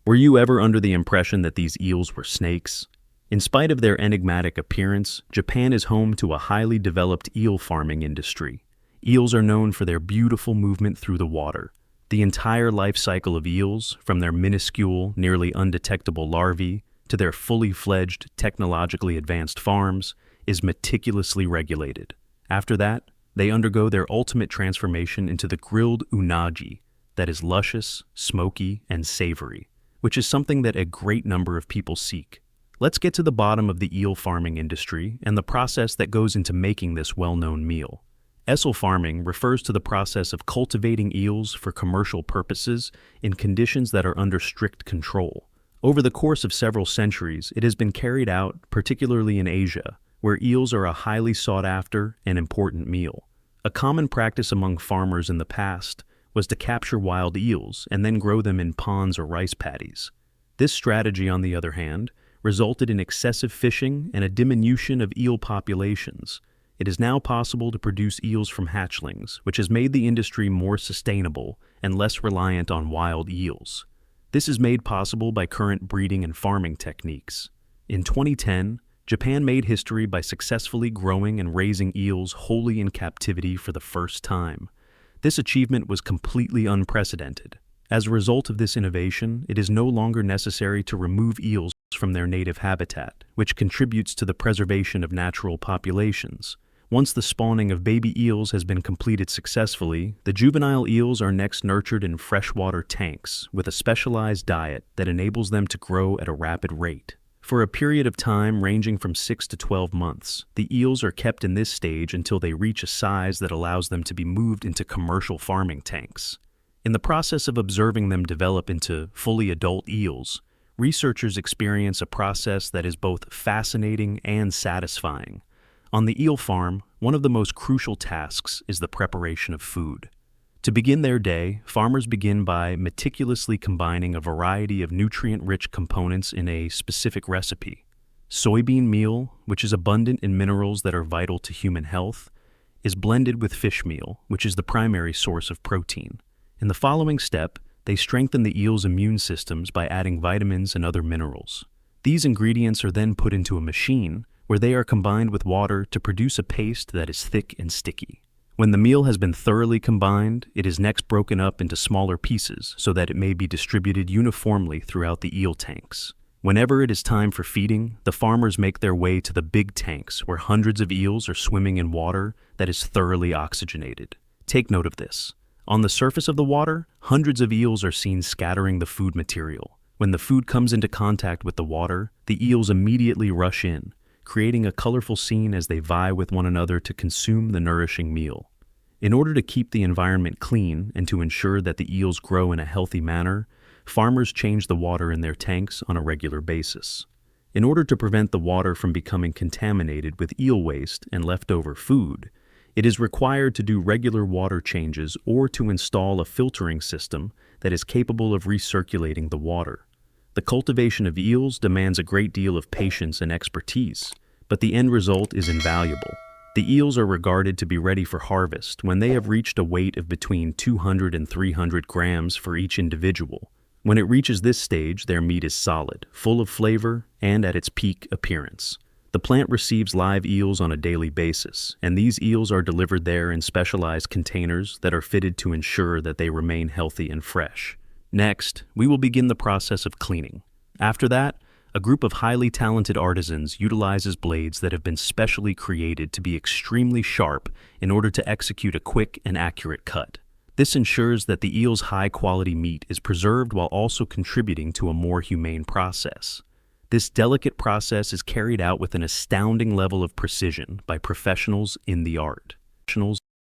Were you ever under the impression that these eels were snakes? In spite of their enigmatic appearance, Japan is home to a highly developed eel farming industry. Eels are known for their beautiful movement through the water. The entire life cycle of eels, from their minuscule, nearly undetectable larvae to their fully fledged, technologically advanced farms, is meticulously regulated. After that, they undergo their ultimate transformation into the grilled unagi, that is luscious, smoky, and savory, which is something that a great number of people seek. Let's get to the bottom of the eel farming industry and the process that goes into making this well-known meal. Eel farming refers to the process of cultivating eels for commercial purposes in conditions that are under strict control. Over the course of several centuries, it has been carried out, particularly in Asia, where eels are a highly sought-after and important meal. A common practice among farmers in the past was to capture wild eels and then grow them in ponds or rice paddies. This strategy, on the other hand, resulted in excessive fishing and a diminution of eel populations. It is now possible to produce eels from hatchlings, which has made the industry more sustainable and less reliant on wild eels. This is made possible by current breeding and farming techniques. In 2010, Japan made history by successfully growing and raising eels wholly in captivity for the first time. This achievement was completely unprecedented. As a result of this innovation, it is no longer necessary to remove eels from their native habitat, which contributes to the preservation of natural populations. Once the spawning of baby eels has been completed successfully, the juvenile eels are next nurtured in freshwater tanks with a specialized diet that enables them to grow at a rapid rate. For a period of time ranging from 6 to 12 months, the eels are kept in this stage until they reach a size that allows them to be moved into commercial farming tanks. In the process of observing them develop into fully adult eels, researchers experience a process that is both fascinating and satisfying. On the eel farm, one of the most crucial tasks is the preparation of food. To begin their day, farmers begin by meticulously combining a variety of nutrient-rich components in a specific recipe. Soybean meal, which is abundant in minerals that are vital to human health, is blended with fish meal, which is the primary source of protein. In the following step, they strengthen the eel's immune systems by adding vitamins and other minerals. These ingredients are then put into a machine where they are combined with water to produce a paste that is thick and sticky. When the meal has been thoroughly combined, it is next broken up into smaller pieces so that it may be distributed uniformly throughout the eel tanks. Whenever it is time for feeding, the farmers make their way to the big tanks where hundreds of eels are swimming in water that is thoroughly oxygenated. Take note of this. On the surface of the water, hundreds of eels are seen scattering the food material. When the food comes into contact with the water, the eels immediately rush in, creating a colorful scene as they vie with one another to consume the nourishing meal. In order to keep the environment clean and to ensure that the eels grow in a healthy manner, farmers change the water in their tanks on a regular basis. In order to prevent the water from becoming contaminated with eel waste and leftover food, it is required to do regular water changes or to install a filtering system that is capable of recirculating the water. The cultivation of eels demands a great deal of patience and expertise, but the end result is invaluable. The eels are regarded to be ready for harvest when they have reached a weight of between 200 and 300 grams for each individual. When it reaches this stage, their meat is solid, full of flavor, and at its peak appearance. The plant receives live eels on a daily basis, and these eels are delivered there in specialized containers that are fitted to ensure that they remain healthy and fresh. Next, we will begin the process of cleaning. After that, a group of highly talented artisans utilizes blades that have been specially created to be extremely sharp in order to execute a quick and accurate cut. This ensures that the eel's high-quality meat is preserved while also contributing to a more humane process. This delicate process is carried out with an astounding level of precision by professionals in the art.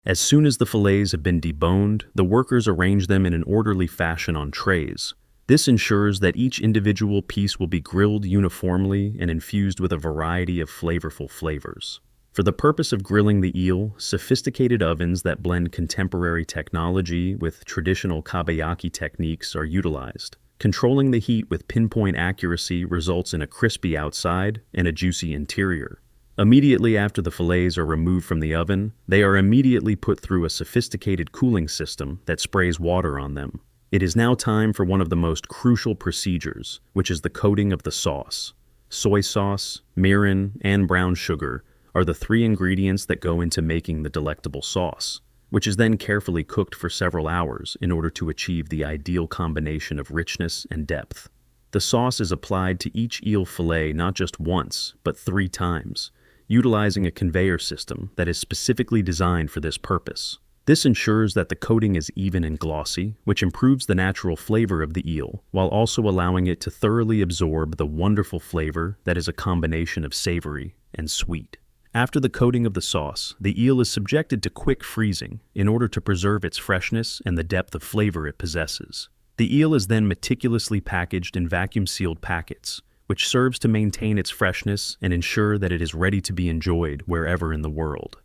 As soon as the fillets have been deboned, the workers arrange them in an orderly fashion on trays. This ensures that each individual piece will be grilled uniformly and infused with a variety of flavorful flavors. For the purpose of grilling the eel, sophisticated ovens that blend contemporary technology with traditional kabayaki techniques are utilized. Controlling the heat with pinpoint accuracy results in a crispy outside and a juicy interior. Immediately after the fillets are removed from the oven, they are immediately put through a sophisticated cooling system that sprays water on them. It is now time for one of the most crucial procedures, which is the coating of the sauce. Soy sauce, mirin, and brown sugar are the three ingredients that go into making the delectable sauce, which is then carefully cooked for several hours in order to achieve the ideal combination of richness and depth. The sauce is applied to each eel fillet not just once, but 3 times, utilizing a conveyor system that is specifically designed for this purpose. This ensures that the coating is even and glossy, which improves the natural flavor of the eel, while also allowing it to thoroughly absorb the wonderful flavor that is a combination of savory and sweet. After the coating of the sauce, the eel is subjected to quick freezing in order to preserve its freshness and the depth of flavor it possesses. The eel is then meticulously packaged in vacuum-sealed packets, which serves to maintain its freshness and ensure that it is ready to be enjoyed wherever in the world.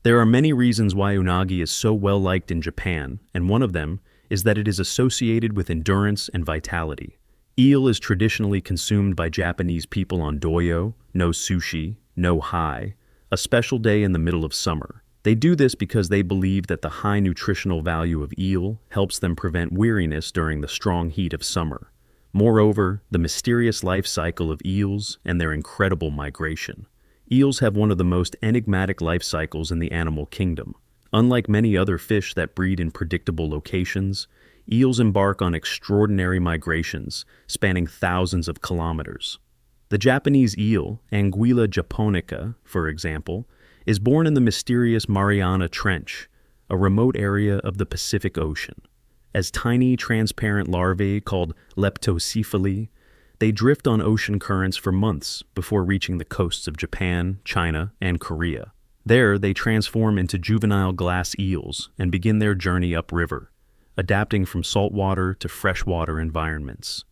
There are many reasons why unagi is so well liked in Japan, and one of them is that it is associated with endurance and vitality. Eel is traditionally consumed by Japanese people on doyo, no sushi, no hai, a special day in the middle of summer. They do this because they believe that the high nutritional value of eel helps them prevent weariness during the strong heat of summer. Moreover, the mysterious life cycle of eels and their incredible migration. Eels have one of the most enigmatic life cycles in the animal kingdom. Unlike many other fish that breed in predictable locations, eels embark on extraordinary migrations spanning thousands of kilometers. The Japanese eel, Anguilla japonica, for example, is born in the mysterious Mariana Trench, a remote area of the Pacific Ocean. As tiny, transparent larvae called leptocephali, they drift on ocean currents for months before reaching the coasts of Japan, China, and Korea. There, they transform into juvenile glass eels and begin their journey upriver, adapting from saltwater to freshwater environments.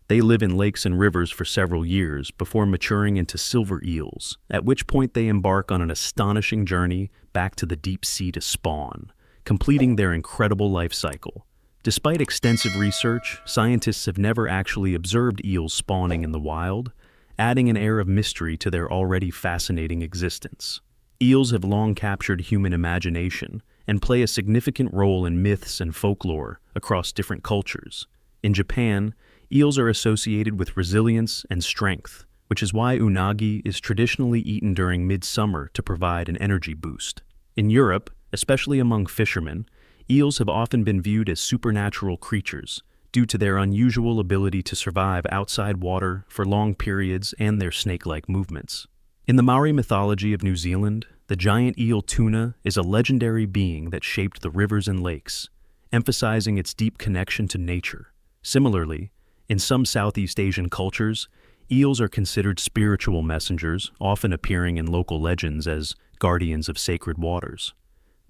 They live in lakes and rivers for several years before maturing into silver eels, at which point they embark on an astonishing journey back to the deep sea to spawn, completing their incredible life cycle. Despite extensive research, scientists have never actually observed eels spawning in the wild, adding an air of mystery to their already fascinating existence. Eels have long captured human imagination and play a significant role in myths and folklore across different cultures. In Japan, eels are associated with resilience and strength, which is why unagi is traditionally eaten during midsummer to provide an energy boost. In Europe, especially among fishermen, eels have often been viewed as supernatural creatures due to their unusual ability to survive outside water for long periods and their snake-like movements. In the Maori mythology of New Zealand, the giant eel tuna is a legendary being that shaped the rivers and lakes, emphasizing its deep connection to nature. Similarly, in some Southeast Asian cultures, eels are considered spiritual messengers, often appearing in local legends as guardians of sacred waters.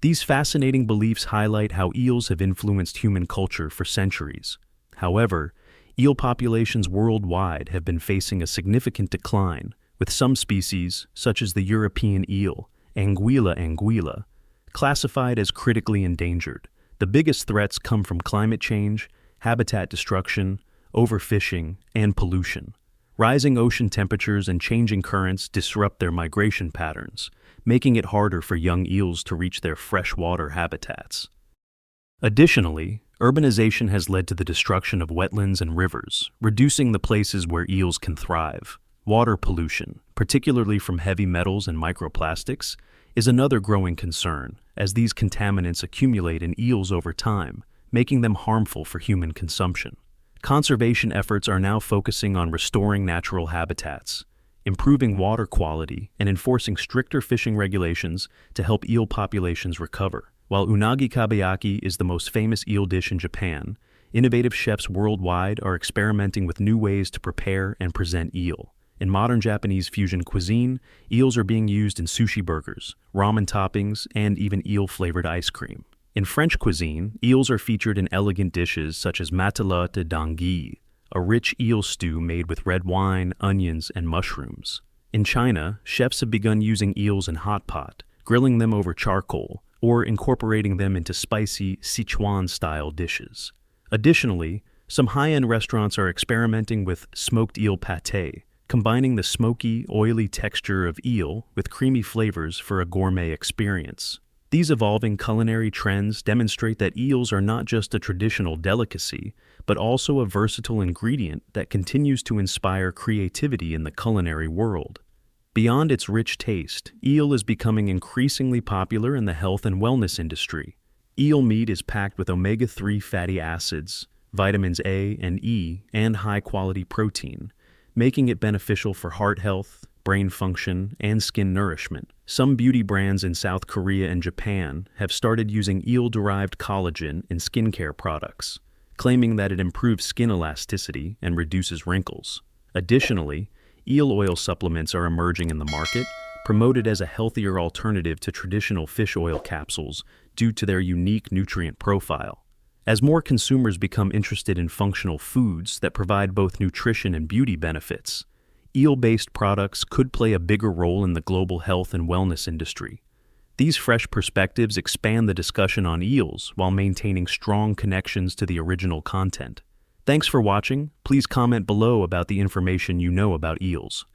These fascinating beliefs highlight how eels have influenced human culture for centuries. However, eel populations worldwide have been facing a significant decline, with some species, such as the European eel, Anguilla, classified as critically endangered. The biggest threats come from climate change, habitat destruction, overfishing, and pollution. Rising ocean temperatures and changing currents disrupt their migration patterns, making it harder for young eels to reach their freshwater habitats. Additionally, urbanization has led to the destruction of wetlands and rivers, reducing the places where eels can thrive. Water pollution, particularly from heavy metals and microplastics, is another growing concern, as these contaminants accumulate in eels over time, making them harmful for human consumption. Conservation efforts are now focusing on restoring natural habitats, improving water quality, and enforcing stricter fishing regulations to help eel populations recover. While unagi kabayaki is the most famous eel dish in Japan, innovative chefs worldwide are experimenting with new ways to prepare and present eel. In modern Japanese fusion cuisine, eels are being used in sushi burgers, ramen toppings, and even eel-flavored ice cream. In French cuisine, eels are featured in elegant dishes such as matilote d'anguille, a rich eel stew made with red wine, onions, and mushrooms. In China, chefs have begun using eels in hot pot, grilling them over charcoal, or incorporating them into spicy Sichuan-style dishes. Additionally, some high-end restaurants are experimenting with smoked eel pâté, combining the smoky, oily texture of eel with creamy flavors for a gourmet experience. These evolving culinary trends demonstrate that eels are not just a traditional delicacy, but also a versatile ingredient that continues to inspire creativity in the culinary world. Beyond its rich taste, eel is becoming increasingly popular in the health and wellness industry. Eel meat is packed with omega-3 fatty acids, vitamins A and E, and high-quality protein, making it beneficial for heart health, brain function, and skin nourishment. Some beauty brands in South Korea and Japan have started using eel-derived collagen in skincare products, claiming that it improves skin elasticity and reduces wrinkles. Additionally, eel oil supplements are emerging in the market, promoted as a healthier alternative to traditional fish oil capsules due to their unique nutrient profile. As more consumers become interested in functional foods that provide both nutrition and beauty benefits, eel-based products could play a bigger role in the global health and wellness industry. These fresh perspectives expand the discussion on eels while maintaining strong connections to the original content. Thanks for watching. Please comment below about the information you know about eels.